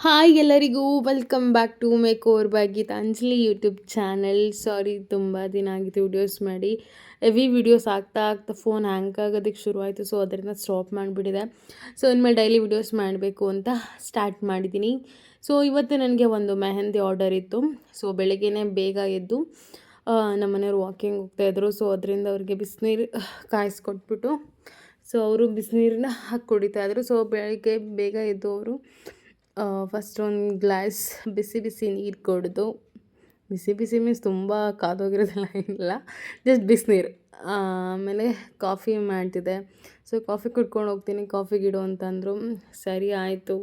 Hi ಎಲ್ಲರಿಗೂ welcome back to makeover by Geetanjali YouTube channel. Sorry, ತುಂಬ ದಿನ ಆಗಿತ್ತು ವಿಡಿಯೋಸ್ ಮಾಡಿ. ಹೆವಿ ವಿಡಿಯೋಸ್ ಆಗ್ತಾ ಫೋನ್ ಹ್ಯಾಂಗ್ ಆಗೋದಕ್ಕೆ ಶುರುವಾಯಿತು. ಸೊ ಅದರಿಂದ ಸ್ಟಾಪ್ ಮಾಡಿಬಿಟ್ಟಿದೆ. ಸೊ ಇನ್ಮೇಲೆ ಡೈಲಿ ವಿಡಿಯೋಸ್ ಮಾಡಬೇಕು ಅಂತ ಸ್ಟಾರ್ಟ್ ಮಾಡಿದ್ದೀನಿ. ಸೊ ಇವತ್ತು ನನಗೆ ಒಂದು ಮೆಹಂದಿ ಆರ್ಡರ್ ಇತ್ತು. ಸೊ ಬೆಳಗ್ಗೆನೇ ಬೇಗ ಎದ್ದು ನಮ್ಮ ಮನೆಯವರು ವಾಕಿಂಗ್ ಹೋಗ್ತಾಯಿದ್ರು. ಸೊ ಅದರಿಂದ ಅವ್ರಿಗೆ ಬಿಸಿನೀರು ಕಾಯಿಸ್ಕೊಟ್ಬಿಟ್ಟು ಸೊ ಅವರು ಬಿಸಿನೀರನ್ನ ಕುಡಿತಾಯಿದ್ರು. ಸೊ ಬೆಳಗ್ಗೆ ಬೇಗ ಎದ್ದು ಅವರು ಫಸ್ಟ್ ಒಂದು ಗ್ಲಾಸ್ ಬಿಸಿ ಬಿಸಿ ನೀರು ಕುಡಿದು, ಬಿಸಿ ಬಿಸಿ ಮೀನ್ಸ್ ತುಂಬ ಕಾದೋಗಿರೋದೆಲ್ಲ ಇಲ್ಲ, ಜಸ್ಟ್ ಬಿಸಿನೀರು. ಆಮೇಲೆ ಕಾಫಿ ಮಾಡ್ತಿದ್ದೆ. ಸೊ ಕಾಫಿ ಕುಡ್ಕೊಂಡು ಹೋಗ್ತೀನಿ, ಕಾಫಿಗಿಡು ಅಂತಂದರು. ಸರಿ ಆಯಿತು,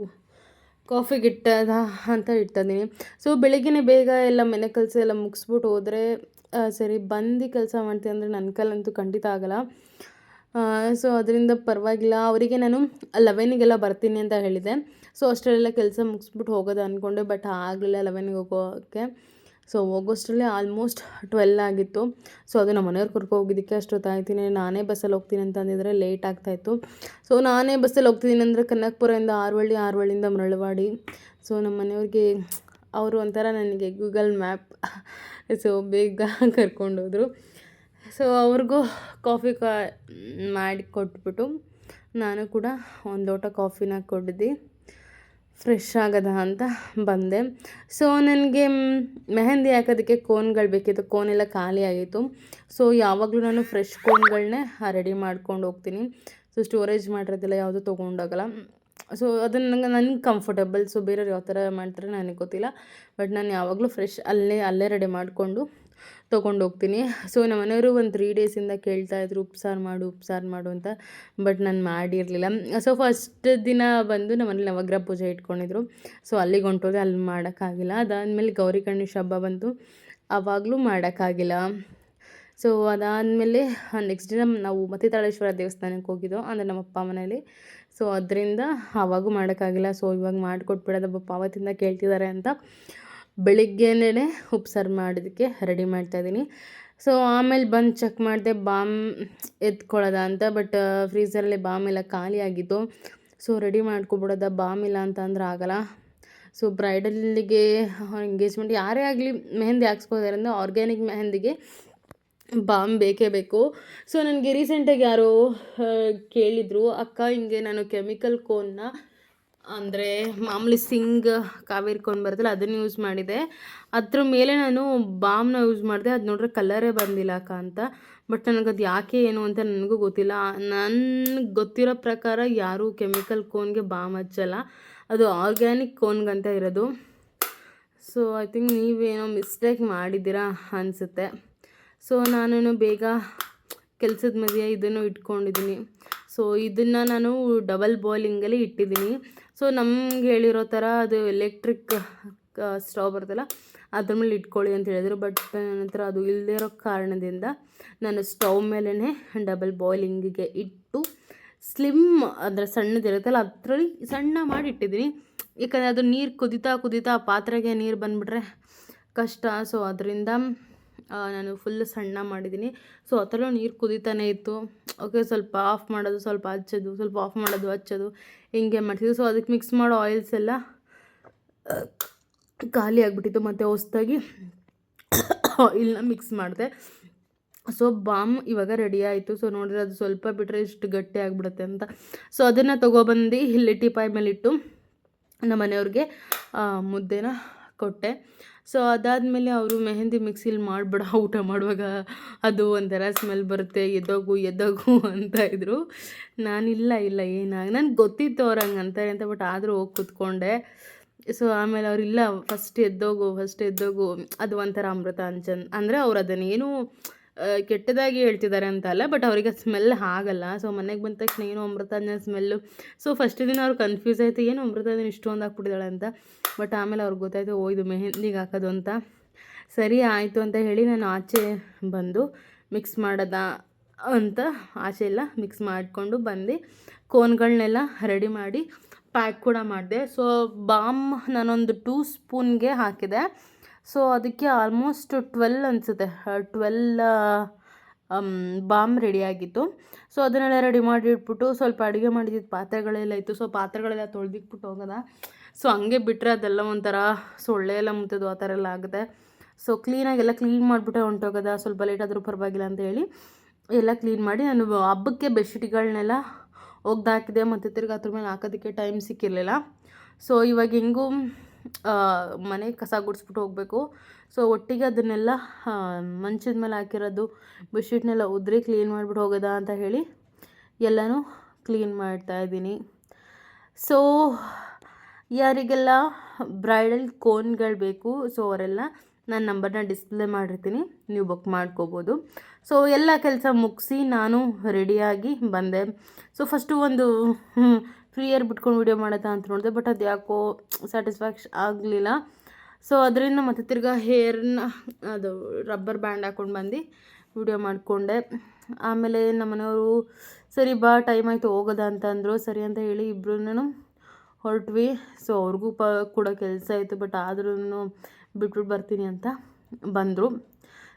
ಕಾಫಿಗಿಟ್ಟದ ಅಂತ ಇಡ್ತಾಯಿದ್ದೀನಿ. ಸೊ ಬೆಳಗ್ಗೆನೇ ಬೇಗ ಎಲ್ಲ ಮನೆ ಕೆಲಸ ಎಲ್ಲ ಮುಗಿಸ್ಬಿಟ್ಟು ಹೋದರೆ ಸರಿ. ಬಂದು ಕೆಲಸ ಮಾಡ್ತೀನಿ ಅಂದರೆ ನನ್ನ ಕೈಲಂತೂ ಖಂಡಿತ ಆಗೋಲ್ಲ. ಸೊ ಅದರಿಂದ ಪರವಾಗಿಲ್ಲ. ಅವರಿಗೆ ನಾನು 11ಗೆಲ್ಲ ಬರ್ತೀನಿ ಅಂತ ಹೇಳಿದೆ. ಸೊ ಅಷ್ಟರಲ್ಲೆಲ್ಲ ಕೆಲಸ ಮುಗಿಸ್ಬಿಟ್ಟು ಹೋಗೋದು ಅಂದ್ಕೊಂಡೆ, ಬಟ್ ಆಗಲಿಲ್ಲ 11ಗೆ ಹೋಗೋಕ್ಕೆ. ಸೊ ಹೋಗೋಷ್ಟರಲ್ಲೇ ಆಲ್ಮೋಸ್ಟ್ 12 ಆಗಿತ್ತು. ಸೊ ಅದು ನಮ್ಮ ಮನೆಯವ್ರು ಕರ್ಕೊ ಹೋಗಿದ್ದಕ್ಕೆ ಅಷ್ಟೊತ್ತಾಯ್ತೀನಿ. ನಾನೇ ಬಸ್ಸಲ್ಲಿ ಹೋಗ್ತೀನಿ ಅಂತ ಅಂದಿದ್ರೆ ಲೇಟ್ ಆಗ್ತಾಯಿತ್ತು. ಸೊ ನಾನೇ ಬಸ್ಸಲ್ಲಿ ಹೋಗ್ತಿದ್ದೀನಿ ಅಂದರೆ ಕನಕಪುರದಿಂದ ಆರವಳ್ಳಿಯಿಂದ ಮರಳವಾಡಿ. ಸೊ ನಮ್ಮ ಮನೆಯವ್ರಿಗೆ ಅವರು ಒಂಥರ ನನಗೆ ಗೂಗಲ್ ಮ್ಯಾಪ್. ಸೊ ಬೇಗ ಕರ್ಕೊಂಡೋದ್ರು. ಸೊ ಅವ್ರಿಗೂ ಕಾಫಿ ಮಾಡಿ ಕೊಟ್ಬಿಟ್ಟು ನಾನು ಕೂಡ ಒಂದು ಲೋಟ ಕಾಫಿನ ಕುಡ್ದು ಫ್ರೆಶ್ ಆಗದ ಅಂತ ಬಂದೆ. ಸೊ ನನಗೆ ಮೆಹಂದಿ ಹಾಕೋದಕ್ಕೆ ಕೋನ್ಗಳು ಬೇಕಿತ್ತು. ಕೋನೆಲ್ಲ ಖಾಲಿ ಆಗಿತ್ತು. ಸೊ ಯಾವಾಗಲೂ ನಾನು ಫ್ರೆಶ್ ಕೋನ್ಗಳನ್ನೇ ರೆಡಿ ಮಾಡ್ಕೊಂಡು ಹೋಗ್ತೀನಿ. ಸೊ ಸ್ಟೋರೇಜ್ ಮಾಡಿರೋದೆಲ್ಲ ಯಾವುದೂ ತೊಗೊಂಡೋಗಲ್ಲ. ಸೊ ಅದನ್ನು ನನಗೆ ಕಂಫರ್ಟಬಲ್. ಸೊ ಬೇರೆಯವ್ರು ಯಾವ ಥರ ಮಾಡ್ತಾರೆ ನನಗೆ ಗೊತ್ತಿಲ್ಲ, ಬಟ್ ನಾನು ಯಾವಾಗಲೂ ಫ್ರೆಶ್ ಅಲ್ಲೇ ರೆಡಿ ಮಾಡಿಕೊಂಡು ತೊಗೊಂಡೋಗ್ತೀನಿ. ಸೊ ನಮ್ಮ ಮನೆಯವರು ಒಂದು 3 ಡೇಸಿಂದ ಕೇಳ್ತಾಯಿದ್ರು ಉಪ್ಸಾರು ಮಾಡು ಅಂತ, ಬಟ್ ನಾನು ಮಾಡಿರಲಿಲ್ಲ. ಸೊ ಫಸ್ಟ್ ದಿನ ಬಂದು ನಮ್ಮ ಮನೇಲಿ ನವಗ್ರಹ ಪೂಜೆ ಇಟ್ಕೊಂಡಿದ್ರು. ಸೊ ಅಲ್ಲಿಗೆ ಹೊಂಟೋದೆ, ಅಲ್ಲಿ ಮಾಡೋಕ್ಕಾಗಿಲ್ಲ. ಅದಾದಮೇಲೆ ಗೌರಿ ಗಣೇಶ ಹಬ್ಬ ಬಂತು, ಆವಾಗಲೂ ಮಾಡೋಕ್ಕಾಗಿಲ್ಲ. ಸೊ ಅದಾದಮೇಲೆ ನೆಕ್ಸ್ಟ್ ದಿನ ನಾವು ಮತ್ತಿತಾಳೇಶ್ವರ ದೇವಸ್ಥಾನಕ್ಕೆ ಹೋಗಿದ್ದೋ, ಅಂದರೆ ನಮ್ಮ ಅಪ್ಪ ಮನೇಲಿ. ಸೊ ಅದರಿಂದ ಆವಾಗೂ ಮಾಡೋಕ್ಕಾಗಿಲ್ಲ. ಸೊ ಇವಾಗ ಮಾಡಿಕೊಟ್ಬಿಡೋದು, ಪಾವತಿಂದ ಕೇಳ್ತಿದ್ದಾರೆ ಅಂತ ಬೆಳಿಗ್ಗೆನೇ ಉಪ್ಸಾರು ಮಾಡೋದಕ್ಕೆ ರೆಡಿ ಮಾಡ್ತಾಯಿದ್ದೀನಿ. ಸೊ ಆಮೇಲೆ ಬಂದು ಚೆಕ್ ಮಾಡಿದೆ ಬಾಮ್ ಎತ್ಕೊಳ್ಳೋದ ಅಂತ, ಬಟ್ ಫ್ರೀಝರಲ್ಲಿ ಬಾಮ್ ಎಲ್ಲ ಖಾಲಿ ಆಗಿತ್ತು. ಸೊ ರೆಡಿ ಮಾಡ್ಕೊಬಿಡೋದ, ಬಾಮ್ ಇಲ್ಲ ಅಂತ ಅಂದ್ರೆ ಆಗೋಲ್ಲ. ಸೊ ಬ್ರೈಡಲ್ಲಿಗೆ ಎಂಗೇಜ್ಮೆಂಟ್ ಯಾರೇ ಆಗಲಿ ಮೆಹಂದಿ ಹಾಕ್ಸ್ಕೋತಾರೆ ಅಂದರೆ ಆರ್ಗ್ಯಾನಿಕ್ ಮೆಹಂದಿಗೆ ಬಾಮ್ ಬೇಕೇ ಬೇಕು. ಸೊ ನನಗೆ ರೀಸೆಂಟಾಗಿ ಯಾರೋ ಕೇಳಿದರು, ಅಕ್ಕ ಹಿಂಗೆ ನಾನು ಕೆಮಿಕಲ್ ಕೋನ್ನ ಅಂದರೆ ಮಾಮೂಲಿ ಕಾವೇರಿ ಕೋನ್ ಬರುತ್ತಲ್ಲ ಅದನ್ನು ಯೂಸ್ ಮಾಡಿದೆ. ಅದ್ರ ಮೇಲೆ ನಾನು ಬಾಮ್ನ ಯೂಸ್ ಮಾಡಿದೆ. ಅದು ನೋಡ್ರೆ ಕಲರೇ ಬಂದಿಲ್ಲ ಅಕ್ಕ ಅಂತ. ಬಟ್ ನನಗದು ಯಾಕೆ ಏನು ಅಂತ ನನಗೂ ಗೊತ್ತಿಲ್ಲ. ನನಗೆ ಗೊತ್ತಿರೋ ಪ್ರಕಾರ ಯಾರೂ ಕೆಮಿಕಲ್ ಕೋನ್ಗೆ ಬಾಮ್ ಹಚ್ಚಲ್ಲ, ಅದು ಆರ್ಗ್ಯಾನಿಕ್ ಕೋನ್ಗಂತ ಇರೋದು. ಸೊ ಐ ಥಿಂಕ್ ನೀವೇನೋ ಮಿಸ್ಟೇಕ್ ಮಾಡಿದ್ದೀರಾ ಅನಿಸುತ್ತೆ. ಸೊ ನಾನು ಬೇಗ ಕೆಲಸದ ಮಧ್ಯೆ ಇದನ್ನು ಇಟ್ಕೊಂಡಿದ್ದೀನಿ. ಸೊ ಇದನ್ನು ನಾನು ಡಬಲ್ ಬಾಯ್ಲಿಂಗಲ್ಲಿ ಇಟ್ಟಿದ್ದೀನಿ. ಸೊ ನಮ್ಗೆ ಹೇಳಿರೋ ಥರ ಅದು ಎಲೆಕ್ಟ್ರಿಕ್ ಸ್ಟವ್ ಬರುತ್ತಲ್ಲ ಅದ್ರ ಮೇಲೆ ಇಟ್ಕೊಳ್ಳಿ ಅಂತ ಹೇಳಿದರು. ಬಟ್ ನನ್ನ ಹತ್ರ ಅದು ಇಲ್ಲದೇ ಇರೋ ಕಾರಣದಿಂದ ನಾನು ಸ್ಟವ್ ಮೇಲೇ ಡಬಲ್ ಬಾಯ್ಲಿಂಗಿಗೆ ಇಟ್ಟು ಸ್ಲಿಮ್ ಅಂದರೆ ಸಣ್ಣದಿರುತ್ತಲ್ಲ ಅದರಲ್ಲಿ ಸಣ್ಣ ಮಾಡಿ ಇಟ್ಟಿದ್ದೀನಿ. ಯಾಕಂದರೆ ಅದು ನೀರು ಕುದೀತಾ ಪಾತ್ರೆಗೆ ನೀರು ಬಂದುಬಿಟ್ರೆ ಕಷ್ಟ. ಸೊ ಅದರಿಂದ ನಾನು ಫುಲ್ ಸಣ್ಣ ಮಾಡಿದ್ದೀನಿ. ಸೊ ಆ ಥರ ನೀರು ಕುದೀತಾನೆ ಇತ್ತು. ಓಕೆ, ಸ್ವಲ್ಪ ಆಫ್ ಮಾಡೋದು, ಸ್ವಲ್ಪ ಹಚ್ಚೋದು, ಸ್ವಲ್ಪ ಆಫ್ ಮಾಡೋದು, ಹಚ್ಚೋದು, ಹಿಂಗೆ ಮಾಡ್ತಿದ್ದೆ. ಸೊ ಅದಕ್ಕೆ ಮಿಕ್ಸ್ ಮಾಡೋ ಆಯಿಲ್ಸ್ ಎಲ್ಲ ಖಾಲಿ ಆಗಿಬಿಟ್ಟಿತ್ತು. ಮತ್ತು ಹೊಸ್ದಾಗಿ ಆಯಿಲ್ನ ಮಿಕ್ಸ್ ಮಾಡಿದೆ. ಸೊ ಬಾಮ್ ಇವಾಗ ರೆಡಿ ಆಯಿತು. ಸೊ ನೋಡಿದ್ರೆ ಅದು ಸ್ವಲ್ಪ ಬಿಟ್ಟರೆ ಇಷ್ಟು ಗಟ್ಟಿ ಆಗಿಬಿಡುತ್ತೆ ಅಂತ. ಸೊ ಅದನ್ನು ತೊಗೊಬಂದು ಇಲ್ಲಿ ಟೀಪಾಯ್ ಮೇಲಿಟ್ಟು ನಮ್ಮ ಮನೆಯವ್ರಿಗೆ ಮುದ್ದೆನ ಕೊಟ್ಟೆ. ಸೊ ಅದಾದಮೇಲೆ ಅವರು ಮೆಹಂದಿ ಮಿಕ್ಸಿಲಿ ಮಾಡಿಬಿಡ, ಊಟ ಮಾಡುವಾಗ ಅದು ಒಂಥರ ಸ್ಮೆಲ್ ಬರುತ್ತೆ, ಎದ್ದೋಗು ಅಂತ ಇದ್ದರು. ನಾನಿಲ್ಲ ನನಗೆ ಗೊತ್ತಿತ್ತು ಅವ್ರು ಹಂಗೆ ಅಂತಾರೆ ಅಂತ, ಬಟ್ ಆದರೂ ಹೋಗಿ ಕೂತ್ಕೊಂಡೆ. ಸೊ ಆಮೇಲೆ ಅವರಿಲ್ಲ ಫಸ್ಟ್ ಎದ್ದೋಗು ಅದು ಒಂಥರ ಅಮೃತ ಅಂದರೆ ಅವ್ರು ಅದನ್ನೇನು ಕೆಟ್ಟದಾಗಿ ಹೇಳ್ತಿದ್ದಾರೆ ಅಂತ ಅಲ್ಲ, ಬಟ್ ಅವರಿಗೆ ಸ್ಮೆಲ್ ಆಗಲ್ಲ. ಸೊ ಮನೆಗೆ ಬಂದ ತಕ್ಷಣ ಏನೋ ಅಮೃತಾಂಜನ್ ಸ್ಮೆಲ್ಲು. ಸೊ ಫಸ್ಟ್ ದಿನ ಅವ್ರು ಕನ್ಫ್ಯೂಸ್ ಆಯಿತು, ಏನು ಅಮೃತಾಂಜನ್ ಇಷ್ಟೊಂದು ಹಾಕ್ಬಿಟ್ಟಿದ್ದಾಳೆ ಅಂತ. ಬಟ್ ಆಮೇಲೆ ಅವ್ರಿಗೆ ಗೊತ್ತಾಯಿತು, ಇದು ಮೆಹಂದಿಗೆ ಹಾಕೋದು ಅಂತ. ಸರಿ ಆಯಿತು ಅಂತ ಹೇಳಿ ನಾನು ಆಚೆ ಬಂದು ಮಿಕ್ಸ್ ಮಾಡೋದ ಅಂತ ಆಚೆ ಎಲ್ಲ ಮಿಕ್ಸ್ ಮಾಡಿಕೊಂಡು ಬಂದು ಕೋನ್ಗಳನ್ನೆಲ್ಲ ರೆಡಿ ಮಾಡಿ ಪ್ಯಾಕ್ ಕೂಡ ಮಾಡಿದೆ. ಸೊ ಬಾಮ್ ನಾನೊಂದು 2 ಸ್ಪೂನ್ಗೆ ಹಾಕಿದೆ. ಸೊ ಅದಕ್ಕೆ ಆಲ್ಮೋಸ್ಟ್ 12 ಅನಿಸುತ್ತೆ, 12 ಬಾಮ್ ರೆಡಿಯಾಗಿತ್ತು. ಸೊ ಅದನ್ನೆಲ್ಲ ರೆಡಿ ಮಾಡಿ ಇಟ್ಬಿಟ್ಟು ಸ್ವಲ್ಪ ಅಡುಗೆ ಮಾಡಿದ್ದು ಪಾತ್ರೆಗಳೆಲ್ಲ ಇತ್ತು. ಸೊ ಪಾತ್ರೆಗಳೆಲ್ಲ ತೊಳೆದಿಟ್ಬಿಟ್ಟು ಹೋಗೋದ. ಸೊ ಹಂಗೆ ಬಿಟ್ಟರೆ ಅದೆಲ್ಲ ಒಂಥರ ಸೊಳ್ಳೆ ಎಲ್ಲ ಮುತ್ತೋದು ಆ ಥರ ಎಲ್ಲ ಆಗುತ್ತೆ. ಸೊ ಕ್ಲೀನಾಗೆಲ್ಲ ಕ್ಲೀನ್ ಮಾಡಿಬಿಟ್ಟೆ ಹೊಂಟೋಗೋದ, ಸ್ವಲ್ಪ ಲೇಟ್ ಆದರೂ ಪರವಾಗಿಲ್ಲ ಅಂತ ಹೇಳಿ ಎಲ್ಲ ಕ್ಲೀನ್ ಮಾಡಿ ನಾನು ಹಬ್ಬಕ್ಕೆ ಬೆಡ್ಶೀಟ್ಗಳನ್ನೆಲ್ಲ ಒಗ್ದಾಕಿದೆ. ಮತ್ತು ತಿರ್ಗಿ ಅದ್ರ ಮೇಲೆ ಹಾಕೋದಕ್ಕೆ ಟೈಮ್ ಸಿಕ್ಕಿರಲಿಲ್ಲ. ಸೊ ಇವಾಗ ಹೆಂಗೂ ಮನೆ ಕಸ ಗುಡಿಸ್ಬಿಟ್ಟು ಹೋಗಬೇಕು. ಸೊ ಒಟ್ಟಿಗೆ ಅದನ್ನೆಲ್ಲ ಮಂಚದ ಮೇಲೆ ಹಾಕಿರೋದು ಬೆಡ್ಶೀಟ್ನೆಲ್ಲ ಉದ್ರಿ ಕ್ಲೀನ್ ಮಾಡಿಬಿಟ್ಟು ಹೋಗೋದ ಅಂತ ಹೇಳಿ ಎಲ್ಲನೂ ಕ್ಲೀನ್ ಮಾಡ್ತಾಯಿದ್ದೀನಿ. ಸೊ ಯಾರಿಗೆಲ್ಲ ಬ್ರೈಡಲ್ ಕೋನ್ಗಳು ಬೇಕು, ಸೊ ಅವರೆಲ್ಲ ನನ್ನ ನಂಬರ್ನ ಡಿಸ್ಪ್ಲೇ ಮಾಡಿರ್ತೀನಿ, ನೀವು ಬುಕ್ ಮಾಡ್ಕೋಬೋದು. ಸೊ ಎಲ್ಲ ಕೆಲಸ ಮುಗಿಸಿ ನಾನು ರೆಡಿಯಾಗಿ ಬಂದೆ. ಸೊ ಫಸ್ಟು ಒಂದು ಫ್ರೀ ಏರ್ ಬಿಟ್ಕೊಂಡು ವೀಡಿಯೋ ಮಾಡೋದ ಅಂತ ನೋಡಿದೆ, ಬಟ್ ಅದು ಯಾಕೋ ಸ್ಯಾಟಿಸ್ಫ್ಯಾಕ್ಷನ್ ಆಗಲಿಲ್ಲ. ಸೊ ಅದರಿಂದ ಮತ್ತೆ ತಿರ್ಗಾ ಹೇರ್ನ ಅದು ರಬ್ಬರ್ ಬ್ಯಾಂಡ್ ಹಾಕ್ಕೊಂಡು ಬಂದು ವೀಡಿಯೋ ಮಾಡಿಕೊಂಡೆ. ಆಮೇಲೆ ನಮ್ಮನೆಯವರು ಸರಿ ಬಾ ಟೈಮ್ ಆಯಿತು ಹೋಗೋದ ಅಂತ ಅಂದರು. ಸರಿ ಅಂತ ಹೇಳಿ ಇಬ್ಬರೂ ಹೊರಟ್ವಿ. ಸೊ ಅವ್ರಿಗೂ ಕೂಡ ಕೆಲಸ ಇತ್ತು, ಬಟ್ ಆದ್ರೂ ಬಿಟ್ಬಿಟ್ಟು ಬರ್ತೀನಿ ಅಂತ ಬಂದರು.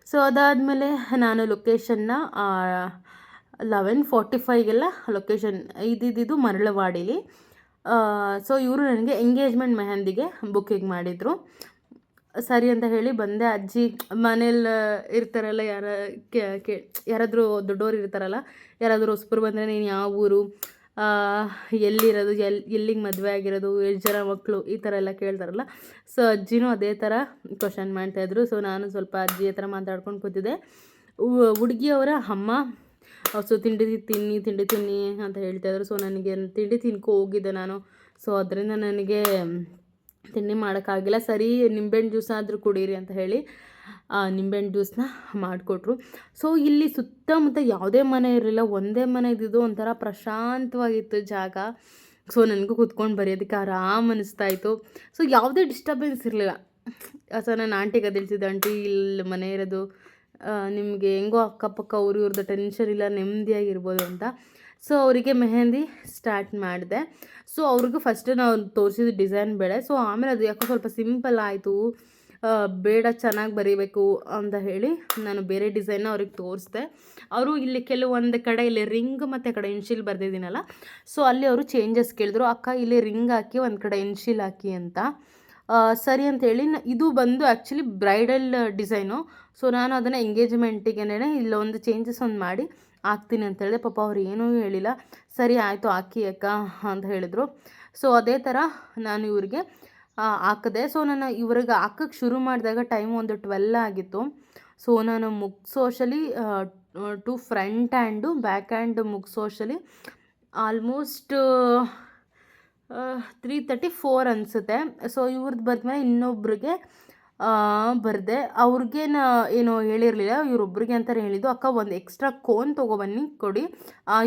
ಸೊ ಅದಾದಮೇಲೆ ನಾನು ಲೊಕೇಶನ್ನ 11:45ಗೆಲ್ಲ ಲೊಕೇಶನ್ ಇದ್ದಿದ್ದು ಮರಳವಾಡಿಲಿ. ಸೊ ಇವರು ನನಗೆ ಎಂಗೇಜ್ಮೆಂಟ್ ಮೆಹಂದಿಗೆ ಬುಕ್ಕಿಂಗ್ ಮಾಡಿದರು. ಸರಿ ಅಂತ ಹೇಳಿ ಬಂದೆ. ಅಜ್ಜಿ ಮನೇಲಿ ಇರ್ತಾರಲ್ಲ, ಯಾರಾದರೂ ದೊಡ್ಡವ್ರು ಇರ್ತಾರಲ್ಲ, ಯಾರಾದರೂ ಹೊಸಬ್ರು ಬಂದರೆ ನೀನು ಯಾವ ಊರು, ಎಲ್ಲಿರೋದು, ಎಲ್ಲಿಗೆ ಮದುವೆ ಆಗಿರೋದು, ಎಷ್ಟು ಜನ ಮಕ್ಕಳು, ಈ ಥರ ಎಲ್ಲ ಕೇಳ್ತಾರಲ್ಲ. ಸೊ ಅಜ್ಜಿನೂ ಅದೇ ಥರ ಕ್ವಶನ್ ಮಾಡ್ತಾಯಿದ್ರು. ಸೊ ನಾನು ಸ್ವಲ್ಪ ಅಜ್ಜಿ ಹತ್ರ ಮಾತಾಡ್ಕೊಂಡು ಕೂತಿದ್ದೆ. ಹುಡುಗಿಯವರ ಅಮ್ಮ ಸೊ ತಿಂಡಿ ತಿನ್ನಿ ಅಂತ ಹೇಳ್ತಾಯಿದ್ರು. ಸೊ ನನಗೆ ತಿಂಡಿ ತಿನ್ಕೊ ಹೋಗಿದ್ದೆ ನಾನು. ಸೊ ಅದರಿಂದ ನನಗೆ ತಿಂಡಿ ಮಾಡೋಕ್ಕಾಗಿಲ್ಲ. ಸರಿ ನಿಂಬೆಹಣ್ಣು ಜ್ಯೂಸ್ ಆದರೂ ಕುಡೀರಿ ಅಂತ ಹೇಳಿ ನಿಂಬೆಹಣ್ಣು ಜ್ಯೂಸನ್ನ ಮಾಡಿಕೊಟ್ರು. ಸೊ ಇಲ್ಲಿ ಸುತ್ತಮುತ್ತ ಯಾವುದೇ ಮನೆ ಇರಲಿಲ್ಲ, ಒಂದೇ ಮನೆ ಇದ್ದಿದ್ದು, ಒಂಥರ ಪ್ರಶಾಂತವಾಗಿತ್ತು ಜಾಗ. ಸೊ ನನಗೂ ಕೂತ್ಕೊಂಡು ಬರೆಯೋದಕ್ಕೆ ಆರಾಮ್ ಅನ್ನಿಸ್ತಾಯಿತ್ತು. ಸೊ ಯಾವುದೇ ಡಿಸ್ಟರ್ಬೆನ್ಸ್ ಇರಲಿಲ್ಲ. ಸೊ ನಾನು ಆಂಟಿಗೆ ಅದು ಹೇಳ್ತಿದ್ದೆ, ಆಂಟಿ ಇಲ್ಲಿ ಮನೆ ಇರೋದು ನಿಮಗೆ ಹೆಂಗೋ ಅಕ್ಕಪಕ್ಕ ಇವ್ರದ್ದು ಟೆನ್ಷನ್ ಇಲ್ಲ, ನೆಮ್ಮದಿಯಾಗಿರ್ಬೋದು ಅಂತ. ಸೊ ಅವರಿಗೆ ಮೆಹಂದಿ ಸ್ಟಾರ್ಟ್ ಮಾಡಿದೆ. ಸೊ ಅವ್ರಿಗೂ ಫಸ್ಟ್ ನಾವು ತೋರಿಸಿದ ಡಿಸೈನ್ ಬೇಡ. ಸೊ ಆಮೇಲೆ ಅದು ಯಾಕೋ ಸ್ವಲ್ಪ ಸಿಂಪಲ್ ಆಯಿತು, ಬೇಡ ಚೆನ್ನಾಗಿ ಬರೀಬೇಕು ಅಂತ ಹೇಳಿ ನಾನು ಬೇರೆ ಡಿಸೈನ್ನ ಅವ್ರಿಗೆ ತೋರಿಸ್ದೆ. ಅವರು ಇಲ್ಲಿ ಕೆಲವೊಂದು ಕಡೆ ಇಲ್ಲಿ ರಿಂಗ್ ಮತ್ತು ಕಡೆ ಇನ್ಶಿಲ್ ಬರೆದಿದ್ದೀನಲ್ಲ, ಸೊ ಅಲ್ಲಿ ಅವರು ಚೇಂಜಸ್ ಕೇಳಿದ್ರು. ಅಕ್ಕ ಇಲ್ಲಿ ರಿಂಗ್ ಹಾಕಿ ಒಂದು ಕಡೆ ಇನ್ಶಿಲ್ ಹಾಕಿ ಅಂತ. ಸರಿ ಅಂತೇಳಿ ಇದು ಬಂದು ಆ್ಯಕ್ಚುಲಿ ಬ್ರೈಡಲ್ ಡಿಸೈನು. ಸೊ ನಾನು ಅದನ್ನು ಎಂಗೇಜ್ಮೆಂಟಿಗೆನೇ ಇಲ್ಲೊಂದು ಚೇಂಜಸ್ ಒಂದು ಮಾಡಿ ಹಾಕ್ತೀನಿ ಅಂತ ಹೇಳಿದೆ. ಪಾಪ ಅವ್ರು ಏನೂ ಹೇಳಿಲ್ಲ. ಸರಿ ಆಯಿತು ಹಾಕಿ ಅಕ್ಕ ಅಂತ ಹೇಳಿದರು. ಸೊ ಅದೇ ಥರ ನಾನು ಇವ್ರಿಗೆ ಹಾಕಿದೆ. ಸೊ ನಾನು ಇವ್ರಿಗೆ ಹಾಕಕ್ಕೆ ಶುರು ಮಾಡಿದಾಗ ಟೈಮ್ ಒಂದು 12 ಆಗಿತ್ತು. ಸೊ ನಾನು ಮುಗಿಸೋಷಲಿ to front hand back hand ಮುಗಿಸೋಷಲಿ ಆಲ್ಮೋಸ್ಟ್ 3:34 ಅನಿಸುತ್ತೆ. ಸೊ ಇವ್ರದ್ದು ಬರೆದ್ಮೇಲೆ ಇನ್ನೊಬ್ರಿಗೆ ಬರೆದೆ. ಅವ್ರಿಗೇನು ಏನೋ ಹೇಳಿರಲಿಲ್ಲ, ಇವರೊಬ್ರಿಗೆ ಅಂತಾರೆ ಹೇಳಿದ್ದು. ಅಕ್ಕ ಒಂದು ಎಕ್ಸ್ಟ್ರಾ ಕೋನ್ ತೊಗೊಬನ್ನಿ ಕೊಡಿ,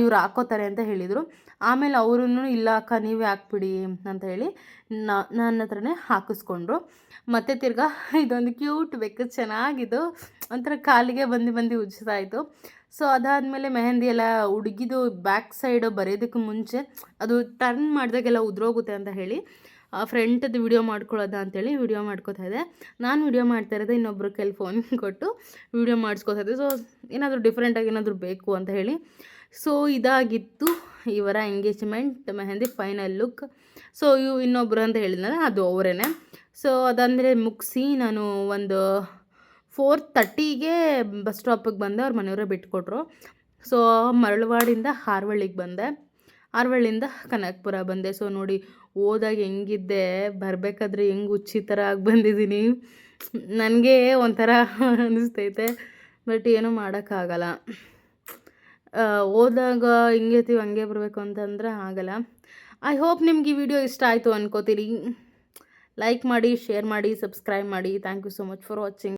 ಇವ್ರು ಹಾಕೋತಾರೆ ಅಂತ ಹೇಳಿದರು. ಆಮೇಲೆ ಅವರೂ ಇಲ್ಲ ಅಕ್ಕ ನೀವೇ ಹಾಕ್ಬಿಡಿ ಅಂತ ಹೇಳಿ ನನ್ನ ಹತ್ರನೇ ಹಾಕಿಸ್ಕೊಂಡ್ರು. ಮತ್ತು ತಿರ್ಗಾ ಇದೊಂದು ಕ್ಯೂಟ್ ಬೆಕ್ಕು, ಚೆನ್ನಾಗಿದ್ದು ಒಂಥರ ಕಾಲಿಗೆ ಬಂದು ಉಜ್ಜಿಸ್ತಾಯಿತ್ತು. ಸೊ ಅದಾದಮೇಲೆ ಮೆಹಂದಿ ಎಲ್ಲ ಹುಡುಗಿದು ಬ್ಯಾಕ್ ಸೈಡ್ ಬರೆಯೋದಕ್ಕೆ ಮುಂಚೆ ಅದು ಟರ್ನ್ ಮಾಡಿದಾಗೆಲ್ಲ ಉದ್ರೋಗುತ್ತೆ ಅಂತ ಹೇಳಿ ಫ್ರಂಟದ್ದು ವಿಡಿಯೋ ಮಾಡ್ಕೊಳ್ಳೋದ ಅಂತೇಳಿ ವಿಡಿಯೋ ಮಾಡ್ಕೋತಾ ಇದ್ದೆ. ನಾನು ವಿಡಿಯೋ ಮಾಡ್ತಾ ಇರೋದು, ಇನ್ನೊಬ್ರು ಕೈಲಿ ಫೋನ್ ಕೊಟ್ಟು ವಿಡಿಯೋ ಮಾಡಿಸ್ಕೋತಾ ಇದ್ದೆ. ಸೊ ಏನಾದರೂ ಡಿಫ್ರೆಂಟಾಗಿ ಏನಾದರೂ ಬೇಕು ಅಂತ ಹೇಳಿ. ಸೊ ಇದಾಗಿತ್ತು ಇವರ engagement mehndi final look. So ಇನ್ನೊಬ್ಬರು ಅಂತ ಹೇಳಿದ್ನಲ್ಲ ಅದು ಅವರೇ. ಸೊ ಅದಾದಮೇಲೆ ಮುಗಿಸಿ ನಾನು ಒಂದು 4:30ಗೆ ಬಸ್ ಸ್ಟಾಪಿಗೆ ಬಂದೆ. ಅವ್ರ ಮನೆಯವರೇ ಬಿಟ್ಕೊಟ್ರು. ಸೊ ಮರಳವಾಡಿಂದ ಹಾರವಳ್ಳಿಗೆ ಬಂದೆ, ಹಾರವಳ್ಳಿಯಿಂದ ಕನಕಪುರ ಬಂದೆ. ಸೊ ನೋಡಿ ಹೋದಾಗ ಹೆಂಗಿದ್ದೆ, ಬರಬೇಕಾದ್ರೆ ಹೆಂಗೆ ಹುಚ್ಚಿ ಥರ ಆಗಿ ಬಂದಿದ್ದೀನಿ. ನನಗೆ ಒಂಥರ ಅನ್ನಿಸ್ತೈತೆ, ಬಟ್ ಏನೂ ಮಾಡೋಕ್ಕಾಗಲ್ಲ. ಹೋದಾಗ ಹಿಂಗಿರ್ತೀವಿ ಹಂಗೆ ಬರಬೇಕು ಅಂತಂದರೆ ಆಗಲ್ಲ. ಐ ಹೋಪ್ ನಿಮ್ಗೆ ಈ ವಿಡಿಯೋ ಇಷ್ಟ ಆಯಿತು ಅನ್ಕೋತೀರಿ. ಲೈಕ್ ಮಾಡಿ, ಶೇರ್ ಮಾಡಿ, ಸಬ್ಸ್ಕ್ರೈಬ್ ಮಾಡಿ. Thank you so much for watching.